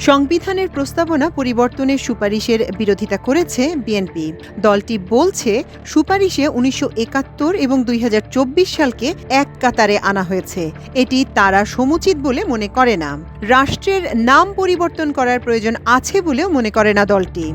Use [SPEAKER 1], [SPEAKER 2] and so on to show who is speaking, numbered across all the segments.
[SPEAKER 1] সংবিধানের প্রস্তাবনা পরিবর্তনের সুপারিশের বিরোধিতা করেছে বিএনপি। দলটি বলছে, সুপারিশে ১৯৭১ এবং ২০২৪ সালকে এক কাতারে আনা হয়েছে। এটি তারা সমুচিত বলে মনে করে না। রাষ্ট্রের নাম পরিবর্তন করার প্রয়োজন আছে বলেও মনে করে না দলটি।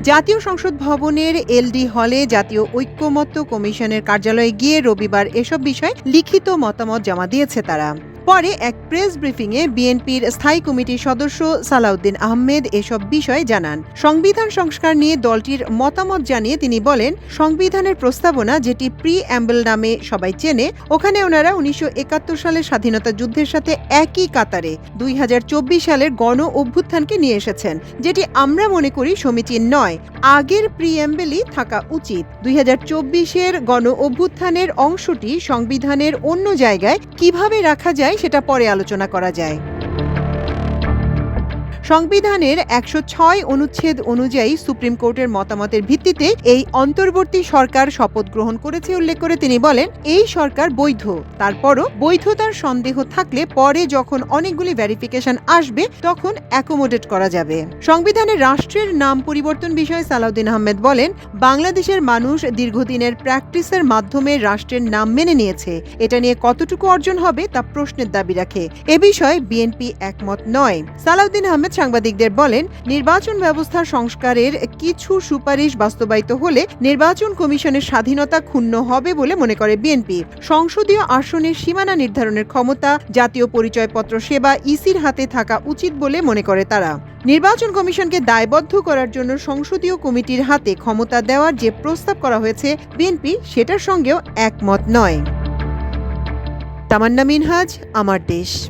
[SPEAKER 1] জাতীয় সংসদ ভবনের এলডি হলে জাতীয় ঐক্যমত্য কমিশনের কার্যালয়ে গিয়ে রবিবার এসব বিষয়ে লিখিত মতামত জমা দিয়েছে তারা। পরে এক প্রেস ব্রিফিংয়ে বিএনপির স্থায়ী কমিটির সদস্য সালাউদ্দিন আহমেদ এসব বিষয়ে জানান। সংবিধান সংস্কার নিয়ে দলটির মতামত জানিয়ে তিনি বলেন, সংবিধানের প্রস্তাবনা, যেটি প্রি-অ্যাম্বল নামে সবাই চেনে, ওখানে ওনারা ১৯৭১ সালের স্বাধীনতা যুদ্ধের সাথে একই কাতারে ২০২৪ সালের গণ অভ্যুত্থানকে নিয়ে এসেছেন, যেটি আমরা মনে করি সমীচীন নয়। আগের প্রি-অ্যাম্বলই থাকা উচিত। ২০২৪-এর গণ অভ্যুত্থানের অংশটি সংবিধানের অন্য জায়গায় কিভাবে রাখা যায় সেটা পরে আলোচনা করা যায়। সংবিধানের ১০৬ অনুচ্ছেদ অনুযায়ী সুপ্রিম কোর্টের মতামতের ভিত্তিতে এই অন্তর্বর্তী সরকার শপথ গ্রহণ করেছে উল্লেখ করে তিনি বলেন, এই সরকার বৈধ। তারপরও বৈধতার সন্দেহ থাকলে পরে যখন অনেকগুলি ভেরিফিকেশন আসবে তখন অ্যাকোমোডেট করা যাবে। সংবিধানের রাষ্ট্রের নাম পরিবর্তন বিষয়ে সালাউদ্দিন আহমেদ বলেন, বাংলাদেশের মানুষ দীর্ঘদিনের প্র্যাকটিসের মাধ্যমে রাষ্ট্রের নাম মেনে নিয়েছে। এটা নিয়ে কতটুকু অর্জন হবে তা প্রশ্নের দাবি রাখে। এ বিষয়ে বিএনপি একমত নয়। সালাউদ্দিন আহমেদ সাংবাদিকদের বলেন, নির্বাচন ব্যবস্থা সংস্কারের কিছু সুপারিশ বাস্তবায়িত হলে নির্বাচন কমিশনের স্বাধীনতা ক্ষুণ্ণ হবে বলে মনে করে বিএনপি। সংসদীয় আসনের সীমানা নির্ধারণের ক্ষমতা জাতীয় পরিচয়পত্র সেবা ইসির হাতে থাকা উচিত বলে মনে করে তারা। নির্বাচন কমিশনকে দায়বদ্ধ করার জন্য সংসদীয় কমিটির হাতে ক্ষমতা দেওয়ার যে প্রস্তাব করা হয়েছে, বিএনপি সেটার সঙ্গেও একমত নয়। তামান্না মিনহাজ, আমার দেশ।